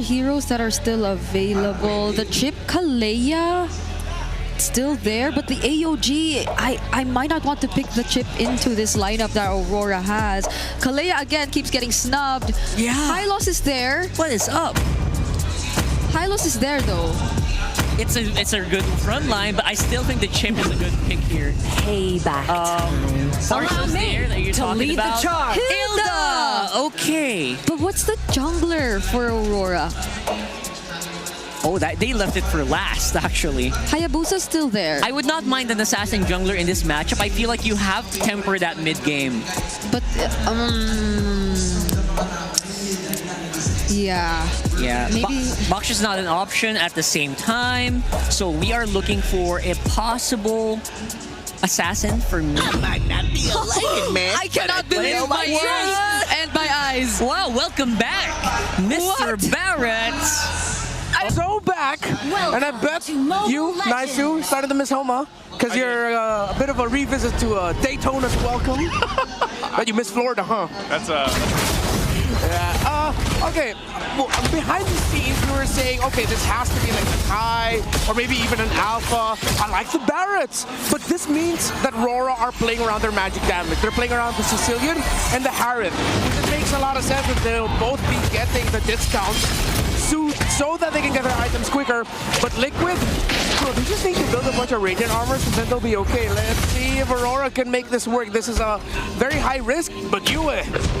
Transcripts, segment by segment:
heroes that are still available. The chip Kalea still there, but the AOG, I might not want to pick the chip into this lineup that Aurora has. Kalea again keeps getting snubbed. Yeah. Hylos is there. What is up? Hylos is there though. It's a good front line, but I still think the chip is a good pick here. Payback. Sarsha's there that you're talking lead about. the charge. Hilda! Okay. But what's the jungler for Aurora? Oh, they left it for last, actually. Hayabusa's still there. I would not mind an assassin jungler in this matchup. I feel like you have to temper that mid-game. But, yeah. Yeah, maybe. Box is not an option at the same time. So we are looking for a possible assassin for me. That might not be a legend, man. I cannot believe my ears and my eyes. Wow, welcome back, Mr. What? Barrett. So back, and I bet you, Naisu, started to miss Homa because you're a bit of a revisit to Daytona's welcome. But you missed Florida, huh? That's Yeah. Okay. Well, behind the scenes, we were saying, okay, this has to be like a tie, or maybe even an alpha. I like the Barretts, but this means that RORA are playing around their magic damage. They're playing around the Sicilian and the Harith, which it makes a lot of sense that they'll both be getting the discounts so that they can get their items quicker. But Liquid, bro, they just need to build a bunch of Radiant armors and then they'll be okay. Let's see if Aurora can make this work. This is a very high risk, but Yue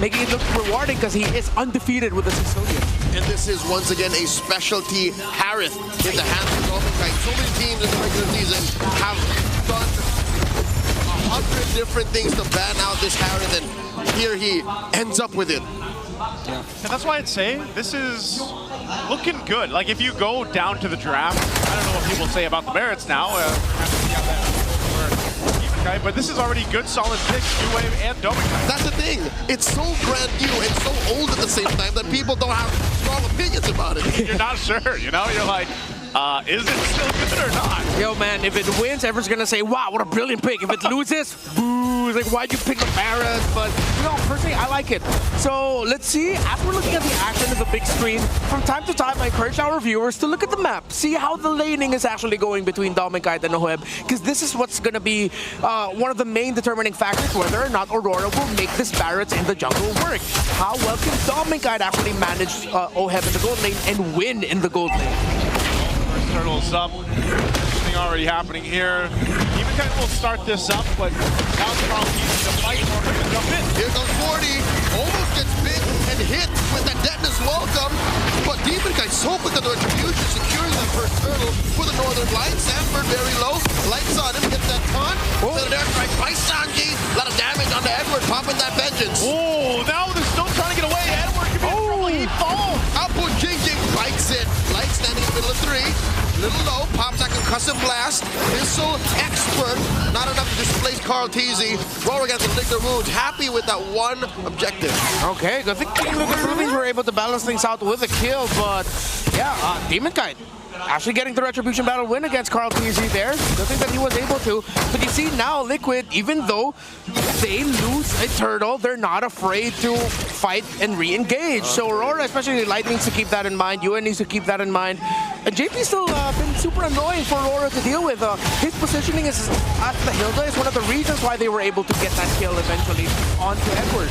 making it look rewarding because he is undefeated with the Sicilian. And this is once again a specialty Harith in the hands of Dolphin. So many teams in the regular season have done 100 different things to ban out this Harith, and here he ends up with it. And that's why I'd say this is looking good. Like if you go down to the draft, I don't know what people say about the Barretts now. But this is already good, solid picks, Yue and Dominkai. That's the thing. It's so brand new and so old at the same time that people don't have strong opinions about it. You're not sure, you know? You're like, is it still good or not? Yo, man, if it wins, everyone's gonna say, wow, what a brilliant pick. If it loses, boo, like, why'd you pick the Barretts? But, you know, personally, I like it. So, let's see, as we're looking at the action of the big screen, from time to time, I encourage our viewers to look at the map, see how the laning is actually going between Dominkite and Oheb, because this is what's gonna be one of the main determining factors whether or not Aurora will make this Barretts in the jungle work. How well can Dominkite actually manage Oheb in the gold lane and win in the gold lane? Turtles up. Everything already happening here. Even kind of will start this up, but now it's probably easy to fight or to jump in. Here goes 40. Almost gets bit and hit with that deadness welcome. But Demon Kite so quick on the retribution, securing that first turtle for the northern line. Sanford very low. Lights on him, gets that taunt. Then an airstrike by Sanji. A lot of damage onto Edward, popping that vengeance. Oh, now they're still trying to get away. Edward could be in trouble. He falls. Output Jing bites it. Light standing in the middle of 3. Little low, pops that concussive blast. Missile expert, not enough to displace Carl Teasy. RORA gets to lick their wounds. Happy with that one objective. Okay, good thing the Rubies were able to balance things out with a kill, but yeah, Demon Kite actually getting the Retribution Battle win against Carl TZ there. Good thing that he was able to. But you see now, Liquid, even though they lose a turtle, they're not afraid to fight and re-engage. So Aurora, especially Light, needs to keep that in mind. UN needs to keep that in mind. And JP's still been super annoying for Aurora to deal with. His positioning is at the Hilda is one of the reasons why they were able to get that kill eventually onto Edward.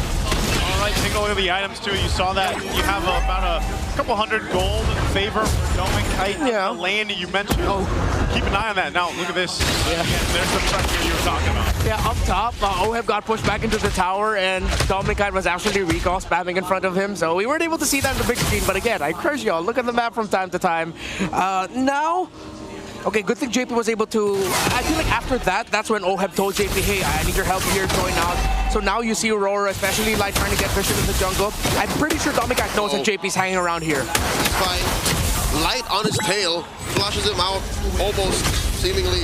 All right, take a look at the items too. You saw that you have about a couple hundred gold in favor of Dominkite. Yeah. The lane you mentioned. Oh, keep an eye on that. Now look at this. Yeah. There's the pressure you were talking about. Yeah, up top, Oheb got pushed back into the tower, and Dominkite was actually recall spamming in front of him, so we weren't able to see that in the big screen. But again, I encourage y'all, look at the map from time to time. Now. Okay, good thing JP was able to, I feel like after that, that's when Oheb told JP, hey, I need your help here, join out. So now you see Aurora, especially Light, trying to get Vision in the jungle. I'm pretty sure Dominkite knows that JP's hanging around here. Fine. Light on his tail, flushes him out almost seemingly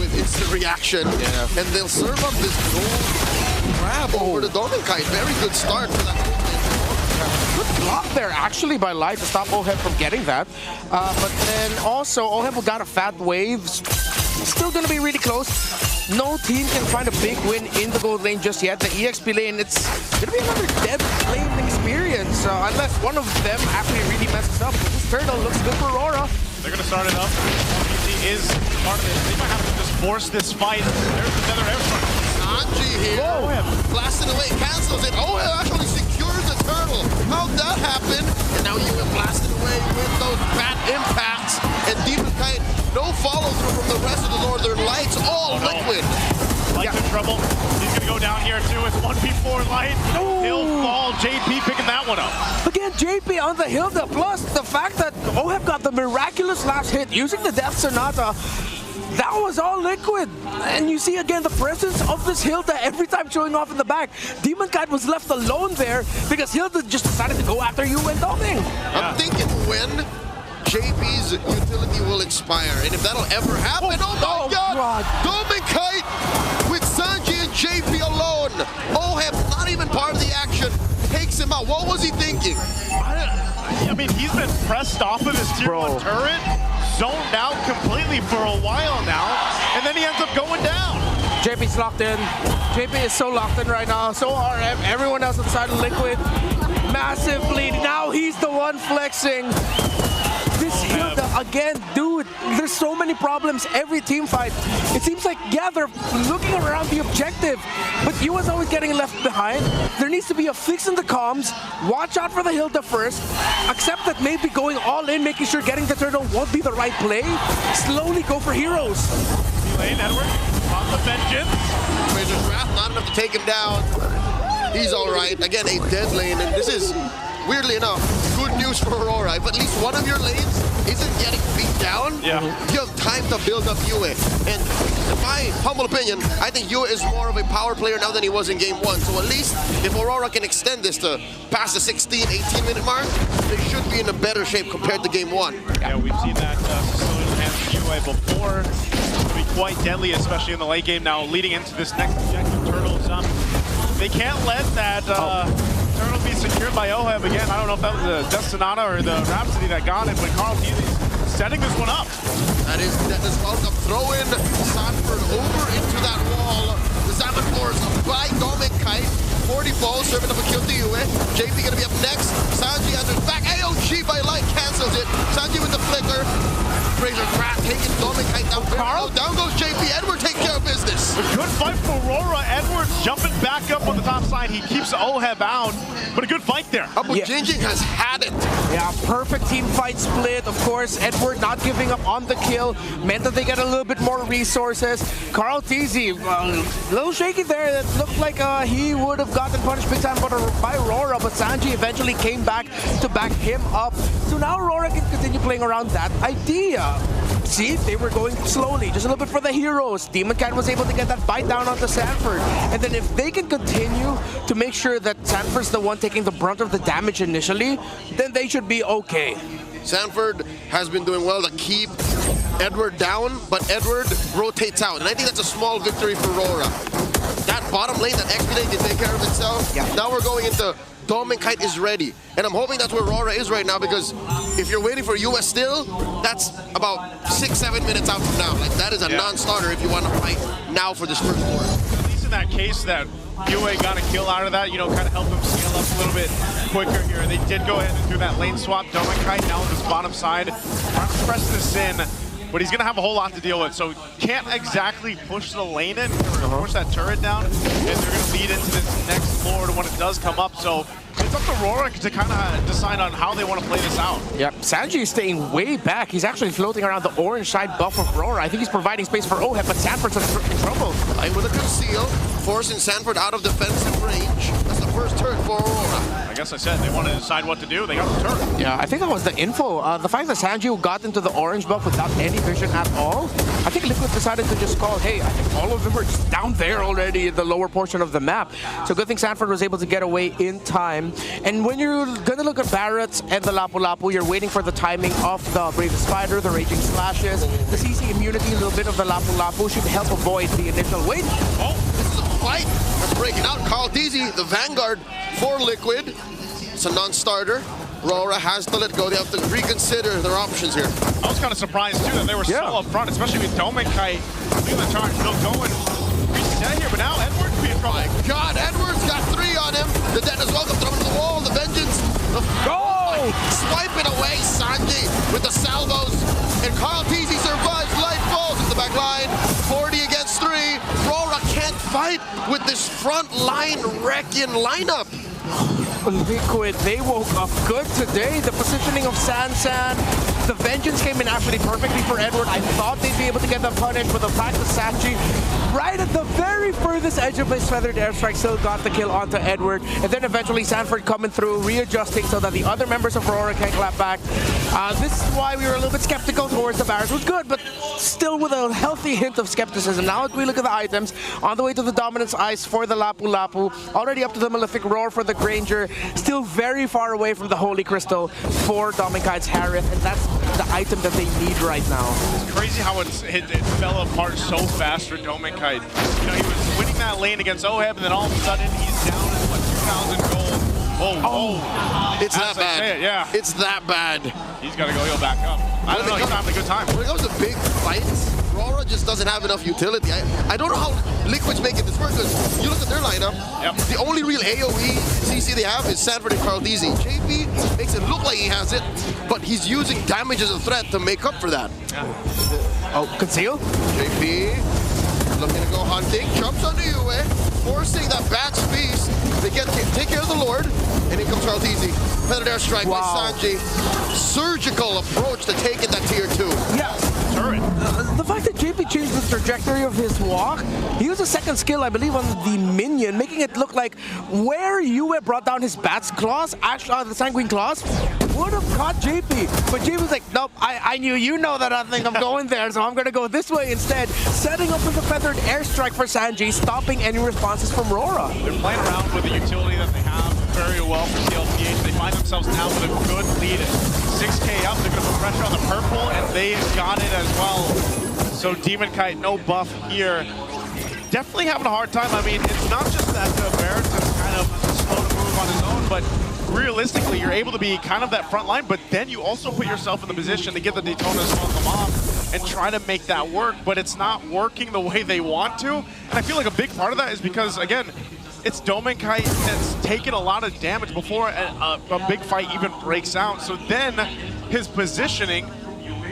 with instant reaction. Yeah. And they'll serve up this gold grab over the Dominkite. Very good start for that. Good block there, actually, by Light to stop Oheb from getting that. But then also, Oheb got a fat wave still going to be really close. No team can find a big win in the gold lane just yet. The EXP lane, it's going to be another dead lane experience unless one of them actually really messes up. But this turtle looks good for Aurora. They're going to start it up. RPC is part of it. They might have to just force this fight. There's another airstrike. Sanji here, blasting away, cancels it. Oh, it actually secures the turtle. How'd that happen? And now you were blasted away with those bad impacts. And Demon Kite, no follow-through from the rest of the Northern Lights, all liquid. Light's in trouble. He's going to go down here too with 1v4 Light. He'll fall. JP picking that one up. Again, JP on the Hilda, plus the fact that OHEB got the miraculous last hit using the Death Sonata. That was all liquid. And you see again the presence of this Hilda every time showing off in the back. Demon Kite was left alone there because Hilda just decided to go after you and Doming. I'm thinking when JP's utility will expire, and if that'll ever happen, oh my god! Doming Kite with Sanji and JP alone. OHEB not even part of the action. Takes him out. What was he thinking? I mean, he's been pressed off of his tier 1 turret, zoned out completely for a while now, and then he ends up going down. JP's locked in. JP is so locked in right now. So are everyone else on the side of Liquid. Massive bleed. Now he's the one flexing. This Hilda, again, dude, there's so many problems every team fight. It seems like, yeah, they're looking around the objective, but UA's always getting left behind. There needs to be a fix in the comms. Watch out for the Hilda first. Accept that maybe going all in, making sure getting the turtle won't be the right play. Slowly go for heroes. Lane, Edward, on the vengeance. Razor's Wrath, not enough to take him down. He's all right. Again, a dead lane, and this is, weirdly enough, good news for Aurora. If at least one of your lanes isn't getting beat down, you have time to build up UA. And in my humble opinion, I think UA is more of a power player now than he was in Game 1. So at least if Aurora can extend this to past the 16, 18-minute mark, they should be in a better shape compared to Game 1. Yeah, we've seen that facility hand UA before. It'll be quite deadly, especially in the late game now, leading into this next objective, Turtles. They can't let that turtle be secured by OHEB again. I don't know if that was the Death Sonata or the Rhapsody that got it, but Carl Healy's setting this one up. That is welcome. Throw in Sanford over into that wall. The Salmon Force by Doming Kite. 40 balls, serving up a kill to UA. JP gonna be up next. Sanji enters back. AOG by Light cancels it. Sanji with the flicker. Razor's Wrath taking Doming Kite down. Carl, down goes JP. Edward takes care of business. A good fight for Aurora. Edwards jumping back up on the top side. He keeps OHEB out, but a good fight there. Jinjing has had it. Yeah, perfect team fight split. Of course, Edward not giving up on the kill meant that they get a little bit more resources. Carl TZ, a little shaky there. It looked like he would have gotten punished big time by Aurora, but Sanji eventually came back to back him up. So now Aurora can continue playing around that idea. See, they were going slowly, just a little bit for the heroes. Demon Kite was able to get that bite down onto Sanford. And then if they can continue to make sure that Sanford's the one taking the brunt of the damage initially, then they should be okay. Sanford has been doing well to keep Edward down, but Edward rotates out. And I think that's a small victory for Aurora. That bottom lane, that expedite can take care of itself. Yeah. Now we're going into Doming Kite is ready. And I'm hoping that's where Aurora is right now, because if you're waiting for US still, that's about 6-7 minutes out from now. Like, that is a non-starter if you want to fight now for this first quarter. At least in that case that UA got a kill out of that, you know, kind of help them scale up a little bit quicker here. They did go ahead and do that lane swap. Doming Kite now on this bottom side. Trying to press this in, but he's going to have a whole lot to deal with. So can't exactly push the lane in or push that turret down. And they're going to lead into this next floor when it does come up. So it's up to Aurora to kind of decide on how they want to play this out. Yep, Sanji is staying way back. He's actually floating around the orange side buff of Aurora. I think he's providing space for OHEB, but Sanford's in trouble. Right with a conceal, forcing Sanford out of defensive range. That's the first turn for Aurora. I guess I said they want to decide what to do. They got the turret. Yeah, I think that was the info. The fact that Sanji got into the orange buff without any vision at all, I think Liquid decided to just call, hey, I think all of them are just down there already in the lower portion of the map. So good thing Sanford was able to get away in time. And when you're going to look at Barrett's and the Lapu Lapu, you're waiting for the timing of the Brave Spider, the Raging Slashes, the CC immunity, a little bit of the Lapu Lapu should help avoid the initial wait. Oh, this is a fight. They're breaking out. Carl Deasy, the Vanguard for Liquid. It's a non-starter. RORA has to let go. They have to reconsider their options here. I was kind of surprised too that they were so up front, especially with Dome and Kite leading the charge. They'll go and reset here, but now Edwards be in trouble. My God, Edwards got 3 on him. The Deadness Welcome thrown to the wall. The Vengeance. Swiping away Sanji with the salvos. And Carl Teasy survives. Light falls into the back line. 40 against 3. RORA can't fight with this front line wrecking lineup. Liquid, they woke up good today. The positioning of Sansan, the Vengeance came in actually perfectly for Edward. I thought they'd be able to get them punished, but the fact that Sanji, right at the very furthest edge of his feathered airstrike, still got the kill onto Edward. And then eventually Sanford coming through, readjusting so that the other members of RORA can clap back. This is why we were a little bit skeptical towards the Barracks. It was good, but still with a healthy hint of skepticism. Now if we look at the items, on the way to the Dominance Ice for the Lapu Lapu, already up to the Malefic Roar for the Granger, still very far away from the Holy Crystal for Dominkite's Harith, and that's the item that they need right now. It's crazy how it fell apart so fast for Dominkite. You know, he was winning that lane against Oheb, and then all of a sudden he's down to what, 2,000 gold. It's that bad. Yeah. It's that bad. He's got to go heal back up. I don't know, he's having a good time. When it comes to big fights, RORA just doesn't have enough utility. I don't know how Liquid's making this work, because you look at their lineup, the only real AoE CC they have is Sanford and Carl DZ. JP makes it look like he has it, but he's using damage as a threat to make up for that. Conceal? JP looking to go hunting, jumps onto Yue, forcing that Batch Feast. They take care of the Lord, and in comes Carl DZ. Feathered airstrike by Sanji. Surgical approach to taking that tier 2. Yeah. The fact that JP changed the trajectory of his walk, he used a second skill, I believe, on the minion, making it look like where Yue brought down his Bat's Claws, actually the Sanguine Claws, would have caught JP. But JP was like, nope, I knew you know that I think I'm going there, so I'm going to go this way instead. Setting up with a feathered airstrike for Sanji, stopping any responses from RORA. They're playing around with the utility that they have very well for TLPH. They find themselves now with a good lead. 6k up, they're going to put pressure on the purple, and they got it as well. So Demon Kite, no buff here. Definitely having a hard time. I mean, it's not just that the Barrett's is kind of slow to move on his own, but realistically, you're able to be kind of that front line, but then you also put yourself in the position to get the Daytona's welcome off and try to make that work, but it's not working the way they want to. And I feel like a big part of that is because, again, it's Dominkite that's taken a lot of damage before a big fight even breaks out. So then his positioning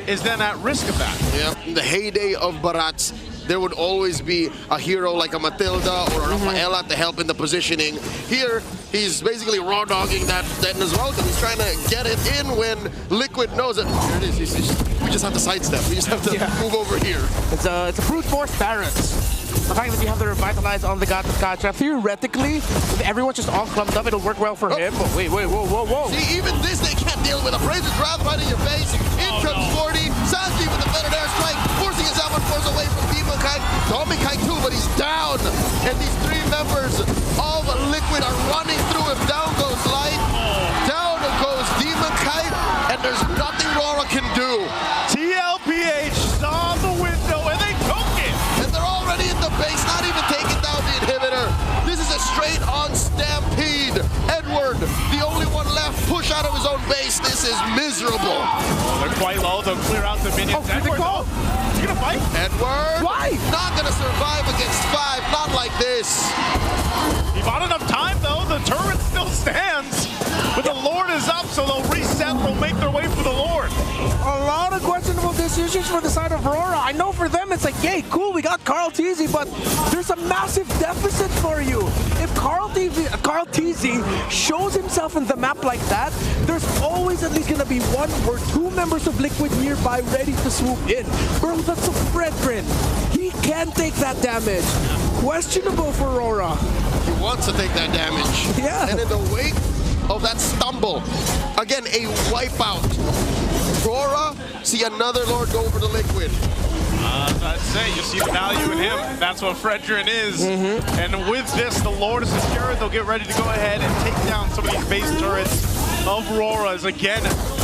is then at risk of that. Yeah, in the heyday of Barats, there would always be a hero like a Matilda or a Rafaela to help in the positioning. Here, he's basically raw dogging that Deadness Welcome. He's trying to get it in when Liquid knows it. Here it is. We just have to sidestep. We just have to move over here. It's a brute force Barracks. The fact that you have to revitalize on the God of Gotcha, theoretically, if everyone's just all clumped up, it'll work well for him. But wait, whoa. See, even this they can't deal with. Appraiser's Wrath right in your face. In comes 40. Sanji with the feathered airstrike, forcing his out force away from Demon Kite. Dominkite too, but he's down. And these 3 members of Liquid are running through him. Down goes Light. Down goes Demon Kite. And there's nothing RORA can do. TLPH saw the window and they took it. And they're already in the base, not even taking down the inhibitor. This is a straight on stampede. Edward, the only one left, push out of his own base. This is miserable. They're quite low. They'll clear out the minions. Edward, though, is he gonna fight? Edward, why? Not gonna survive against 5. Not like this. He bought enough time, though. The turret still stands. But the Lord is up, so they'll reset. They'll make their way for the Lord. A lot of questionable decisions for the side of RORA. I know for them it's like, yay, cool, we got Carl Teasy, but there's a massive deficit for you. If Carl Teasy shows himself in the map like that, there's always at least going to be 1 or 2 members of Liquid nearby ready to swoop in. Bro, that's a Fredrin. He can take that damage. Questionable for RORA. He wants to take that damage. Yeah. And in the wake of that stumble, again, a wipeout. RORA see another Lord go over to Liquid. I'd say you see the value in him. That's what Fredrin is. And with this, the Lord is secure. They'll get ready to go ahead and take down some of these base turrets of RORA's. Again,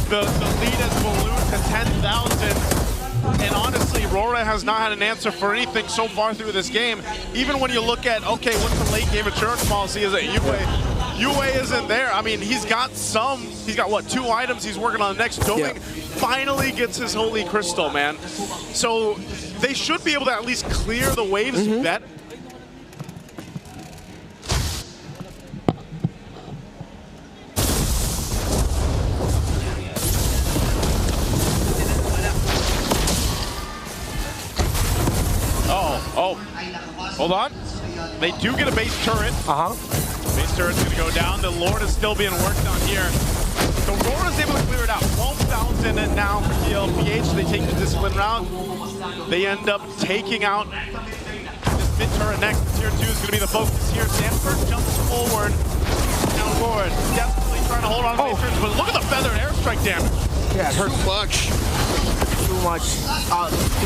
the lead has ballooned to 10,000. And honestly, RORA has not had an answer for anything so far through this game. Even when you look at, okay, what's the late game insurance policy? Is it Yue Yue isn't there. I mean, he's got what, 2 items he's working on next. Doming finally gets his Holy Crystal, man. So they should be able to at least clear the waves bet. Oh, hold on. They do get a base turret. Base turret's gonna go down. The Lord is still being worked on here. So RORA's able to clear it out. 12,000 now for TLPH. They take the discipline route. They end up taking out this mid turret next. Tier 2 is gonna be the focus here. Sanford jumps forward. Now Lord desperately trying to hold on to base turrets, but look at the feathered airstrike damage. Yeah, it hurts Too much. too much.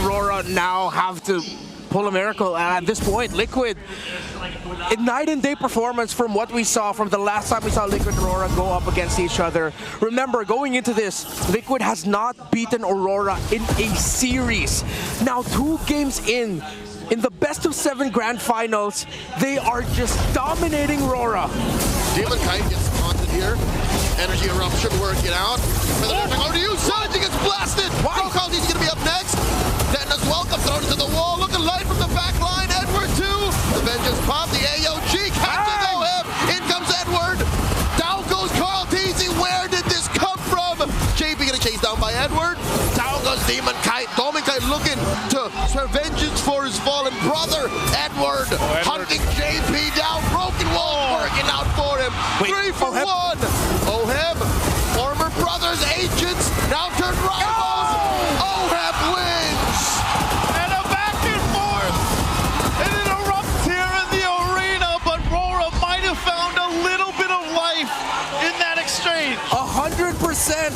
RORA now have to pull a miracle, and at this point, Liquid, a night and day performance from what we saw from the last time we saw Liquid and Aurora go up against each other. Remember, going into this, Liquid has not beaten Aurora in a series. Now 2 games in the best of 7 grand finals, they are just dominating Aurora. Demon Kite gets haunted here. Energy eruption working out. Over to you, Sanji gets blasted. He's gonna be up next. Dennis welcome thrown into the wall. Looking light from the back line. Edward 2. The vengeance pop. The AOG catches OM. In comes Edward. Down goes Carl Teasy. Where did this come from? JP gonna chase down by Edward. Down goes Demon Kite. Demon Kite looking to serve vengeance for his fallen brother. Edward hunting JP down. Broken wall working out for him. 3 for 1. OHEB, former brothers, agents, now turned rivals. OHEB wins. And a back and forth. And it erupts here in the arena, but RORA might have found a little bit of life in that exchange. 100%.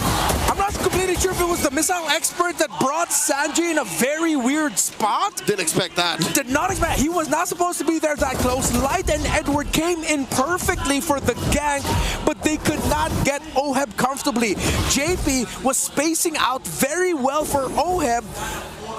I'm not completely sure if it was the missile expert that brought Sanji in a very weird spot. Didn't expect that. Did not expect. He was not supposed to be there that close. Light and Edward came in perfectly for the gank, but they could not get OHEB comfortably. JP was spacing out very well for OHEB,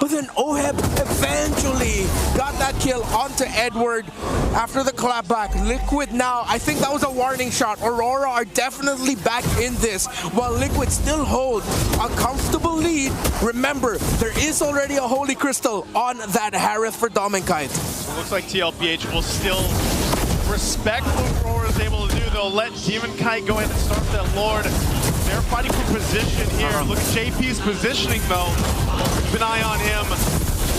but then OHEB eventually got that kill onto Edward after the clapback. Liquid now, I think that was a warning shot. Aurora are definitely back in this, while Liquid still hold a comfortable lead. Remember, there is already a Holy Crystal on that Harith for Dominkite. So it looks like TLPH will still respect what Aurora is able to do. They'll let Demon Kite go ahead and start that Lord. They're fighting for position here. Look at JP's positioning though. Keep an eye on him.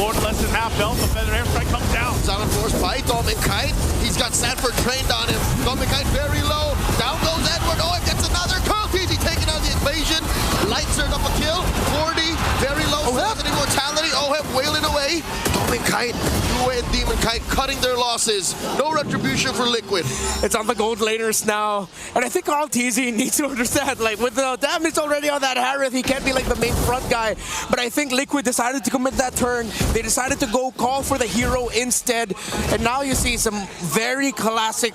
Lord less than half health. The feather airstrike comes down. Silent force by Dominkite. He's got Sanford trained on him. Dominkite very low. Down goes Edward. OHEB gets another. Carl Teasy taking out the equation. Light served up a kill. 40. Very low. An immortality. OHEB wailing away. Dominkite, Yue and Demon Kite cutting their losses. No retribution for Liquid. It's on the gold laners now. And I think Carl Teasy needs to understand, like, with the damage already on that Harith, he can't be like the main front guy. But I think Liquid decided to commit that turn. They decided to go call for the hero instead. And now you see some very classic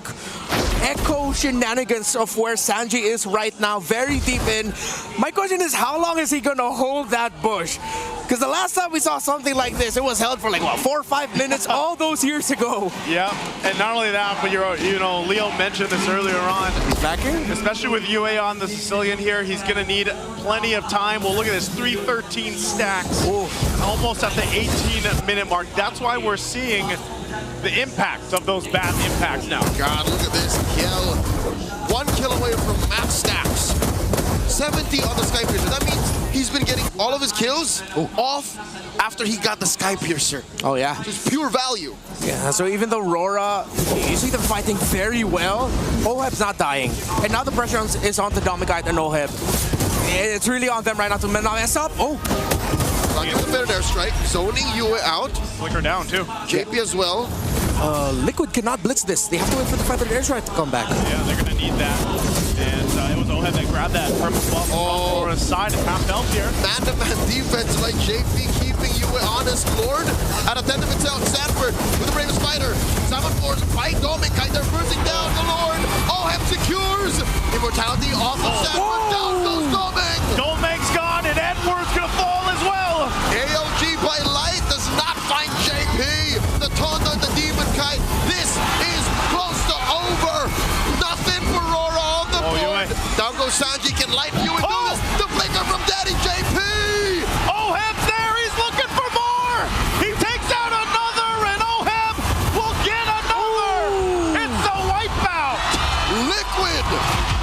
echo shenanigans of where Sanji is right now, very deep in. My question is, how long is he gonna hold that bush? Because the last time we saw something like this, it was held for like, what, 4 or 5 minutes all those years ago. Yeah, and not only that, but Leo mentioned this earlier on. He's backing? Especially with Yue on the Sicilian here, he's going to need plenty of time. Well, look at this, 313 stacks. Ooh. Almost at the 18-minute mark. That's why we're seeing the impact of those bad impacts now. God, look at this kill. 1 kill away from max stacks. 70 on the Sky Piercer. That means he's been getting all of his kills off after he got the Sky Piercer. Oh, yeah. Just pure value. Yeah, so even though RORA, you see them fighting very well, OHEB's not dying. And now the pressure is on the Dominkite and OHEB. It's really on them right now to mess up. Oh. Not giving the better airstrike. Zoning Yue out. Flicker down, too. JP as well. Liquid cannot blitz this. They have to wait for the feathered airstrike to come back. Yeah, they're going to need that. And it was OHEB that grabbed that from Aurora's side and half health here. Man-to-man defense like JP keeping Yue honest. Lord at a 10 of itself. Sanford with the bravest fighter. Silent force fight Dominkite. They're bursting down the Lord. OHEB secures. Immortality off of Sanford. Down goes Domink. Domink's gone and Edward's going to fall as well. AOG by Light does not find JP. The taunt on the Demon Kite. This is close to over. Nothing for Roar. Solo Sanji can light you and do this. The flicker from Daddy JP. Oheb's there. He's looking for more. He takes out another, and Oheb will get another. It's a wipeout. Liquid